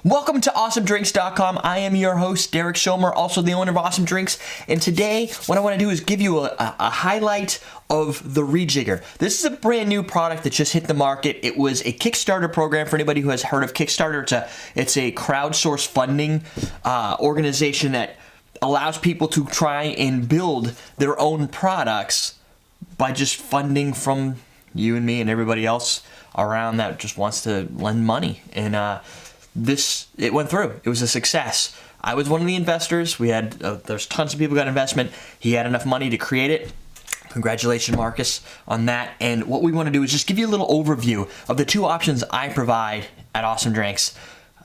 Welcome to AwesomeDrinks.com. I am your host, Derek Schomer, also the owner of Awesome Drinks. And today, what I want to do is give you a highlight of the Rejigger. This is a brand new product that just hit the market. It was a KickStarter program. For anybody who has heard of KickStarter, it's a crowdsourced funding organization that allows people to try and build their own products by just funding from you and me and everybody else around that just wants to lend money. And it went through. It was a success. I was one of the investors. We had there's tons of people got investment. He had enough money to create it. Congratulations, Marcus, on that. And what we want to do is just give you a little overview of the two options I provide at Awesome Drinks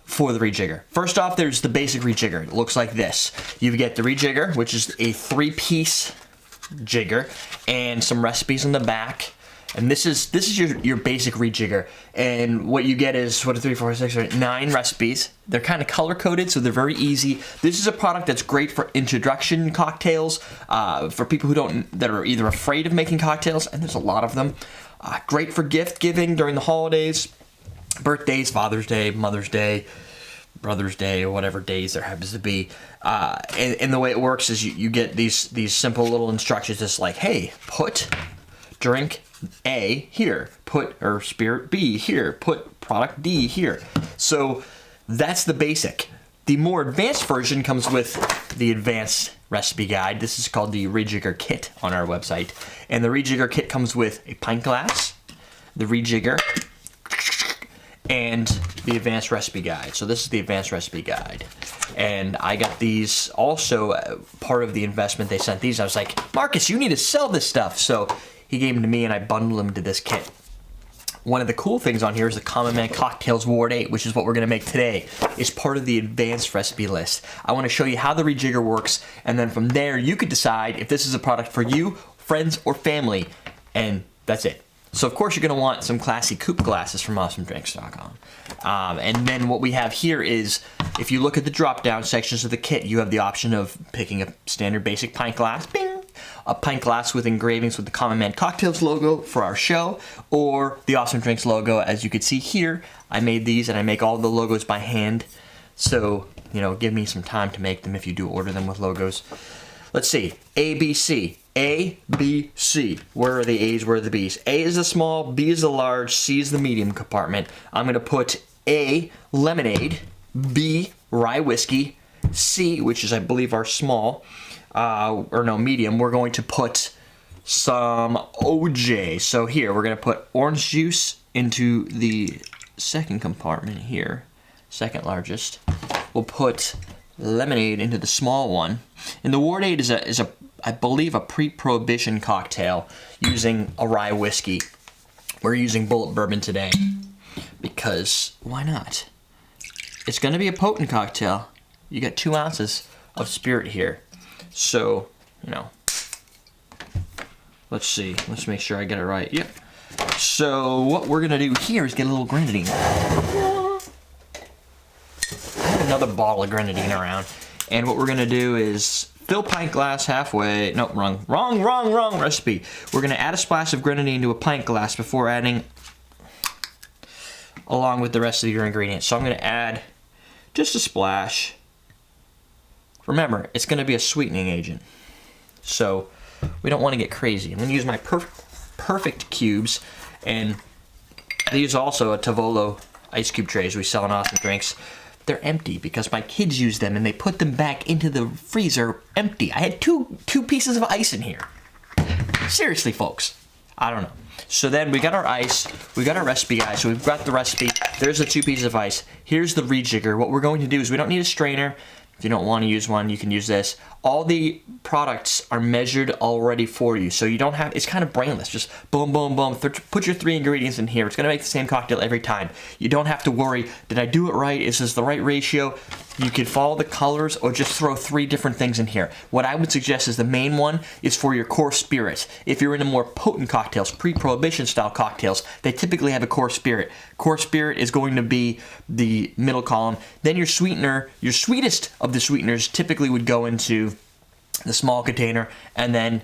for the Rejigger. First off, there's the basic Rejigger. It looks like this. You get the Rejigger, which is a 3-piece jigger, and some recipes in the back. And this is your basic Rejigger. And what you get is 9 recipes. They're kind of color coded, so they're very easy. This is a product that's great for introduction cocktails, for people that are either afraid of making cocktails, and there's a lot of them. Great for gift giving during the holidays, birthdays, Father's Day, Mother's Day, Brother's Day, or whatever days there happens to be. And the way it works is you get these simple little instructions. It's like, hey, put drink A here, or spirit B here, put product D here. So that's the basic. The more advanced version comes with the advanced recipe guide. This is called the Rejigger kit on our website. And the Rejigger kit comes with a pint glass, the Rejigger, and the advanced recipe guide. So this is the advanced recipe guide. And I got these also part of the investment. They sent these. I was like, Marcus, you need to sell this stuff. So he gave them to me, and I bundled them to this kit. One of the cool things on here is the Common Man Cocktails Ward 8, which is what we're going to make today. It's part of the advanced recipe list. I want to show you how the Rejigger works, and then from there, you could decide if this is a product for you, friends, or family, and that's it. So, of course, you're going to want some classy coupe glasses from AwesomeDrinks.com. And then what we have here is, if you look at the drop-down sections of the kit, you have the option of picking a standard basic pint glass, bing, a pint glass with engravings with the Common Man Cocktails logo for our show, or the Awesome Drinks logo. As you can see here, I made these, and I make all the logos by hand. So, give me some time to make them if you do order them with logos. Let's see, A, B, C. A, B, C. Where are the A's, where are the B's? A is the small, B is the large, C is the medium compartment. I'm going to put A, lemonade, B, rye whiskey, C, which is, I believe, our small, medium, we're going to put some OJ. So here, we're going to put orange juice into the second compartment here, second largest. We'll put lemonade into the small one. And the Ward 8 is I believe, a pre-prohibition cocktail using a rye whiskey. We're using Bullet Bourbon today because why not? It's going to be a potent cocktail. You got 2 ounces of spirit here. So, let's see. Let's make sure I get it right. Yep. So what we're going to do here is get a little grenadine. I have another bottle of grenadine around. And what we're going to do is fill pint glass halfway. No, wrong recipe. We're going to add a splash of grenadine to a pint glass before adding along with the rest of your ingredients. So I'm going to add just a splash. Remember, it's going to be a sweetening agent. So we don't want to get crazy. I'm going to use my perfect cubes. And these also a Tavolo ice cube trays we sell in Awesome Drinks. They're empty because my kids use them and they put them back into the freezer empty. I had two pieces of ice in here. Seriously, folks. I don't know. So then we got our ice, we got our recipe guide. So we've got the recipe. There's the 2 pieces of ice. Here's the Rejigger. What we're going to do is we don't need a strainer. If you don't want to use one, you can use this. All the products are measured already for you. So you don't have, it's kind of brainless. Just boom, boom, boom. Put your 3 ingredients in here. It's going to make the same cocktail every time. You don't have to worry, did I do it right? Is this the right ratio? You can follow the colors or just throw 3 different things in here. What I would suggest is the main one is for your core spirits. If you're into more potent cocktails, pre-prohibition style cocktails, they typically have a core spirit. Core spirit is going to be the middle column. Then your sweetener, your sweetest of the sweeteners typically would go into the small container, and then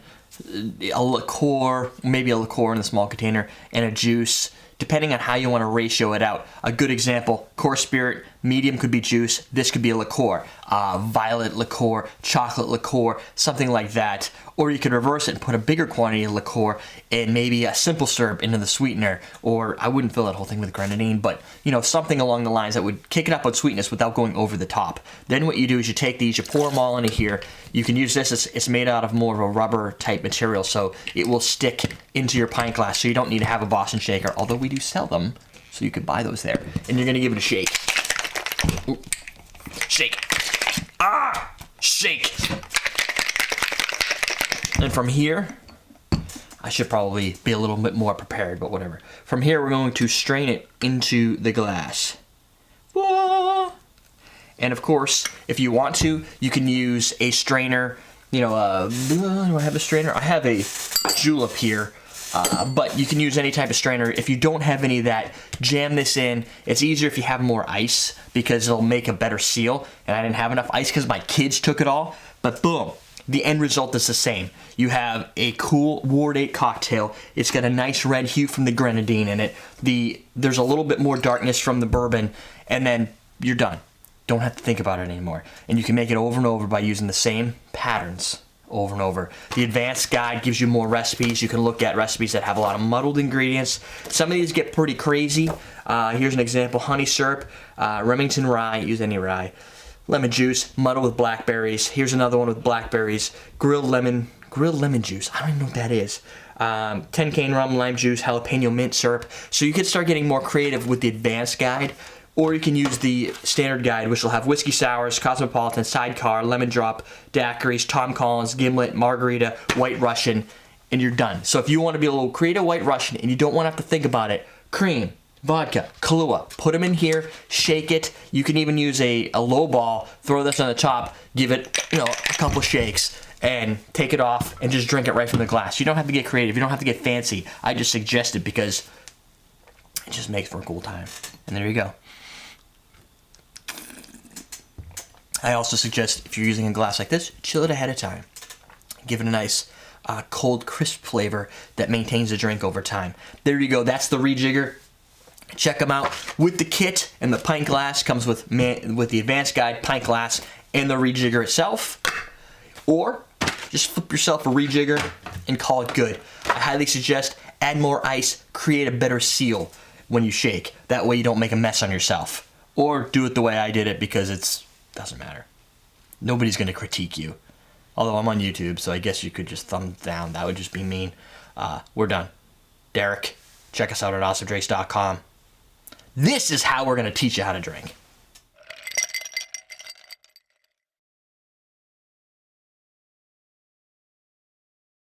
a liqueur, maybe a liqueur in the small container, and a juice depending on how you want to ratio it out. A good example, core spirit, medium could be juice, this could be a liqueur, violet liqueur, chocolate liqueur, something like that. Or you could reverse it and put a bigger quantity of liqueur and maybe a simple syrup into the sweetener. Or I wouldn't fill that whole thing with grenadine, but something along the lines that would kick it up on sweetness without going over the top. Then what you do is you take these, you pour them all into here. You can use this, it's made out of more of a rubber type material, so it will stick into your pint glass, so you don't need to have a Boston shaker, although we do sell them, so you could buy those there. And you're gonna give it a shake. Ooh. Shake. Shake. And from here, I should probably be a little bit more prepared, but whatever. From here, we're going to strain it into the glass. And of course, if you want to, you can use a strainer. Do I have a strainer? I have a julep here. But you can use any type of strainer. If you don't have any of that, jam this in. It's easier if you have more ice because it'll make a better seal. And I didn't have enough ice because my kids took it all. But boom, the end result is the same. You have a cool Ward 8 cocktail. It's got a nice red hue from the grenadine in it. There's a little bit more darkness from the bourbon. And then you're done. Don't have to think about it anymore. And you can make it over and over by using the same patterns over and over. The advanced guide gives you more recipes. You can look at recipes that have a lot of muddled ingredients. Some of these get pretty crazy. Here's an example: honey syrup, Remington rye, use any rye, lemon juice, muddled with blackberries. Here's another one with blackberries, grilled lemon juice. I don't even know what that is. 10 cane rum, lime juice, jalapeno mint syrup. So you can start getting more creative with the advanced guide. Or you can use the standard guide, which will have whiskey sours, cosmopolitan, sidecar, lemon drop, daiquiris, Tom Collins, gimlet, margarita, white Russian, and you're done. So if you want to be a little creative white Russian and you don't want to have to think about it, cream, vodka, Kahlua, put them in here, shake it. You can even use a low ball, throw this on the top, give it a couple shakes, and take it off and just drink it right from the glass. You don't have to get creative. You don't have to get fancy. I just suggest it because it just makes for a cool time. And there you go. I also suggest, if you're using a glass like this, chill it ahead of time. Give it a nice cold, crisp flavor that maintains the drink over time. There you go. That's the Rejigger. Check them out. With the kit and the pint glass, comes with the advanced guide, pint glass, and the Rejigger itself. Or just flip yourself a Rejigger and call it good. I highly suggest add more ice, create a better seal when you shake. That way you don't make a mess on yourself. Or do it the way I did it, because doesn't matter. Nobody's going to critique you. Although I'm on YouTube, so I guess you could just thumb down. That would just be mean. We're done. Derek, check us out at AwesomeDrinks.com. This is how we're going to teach you how to drink.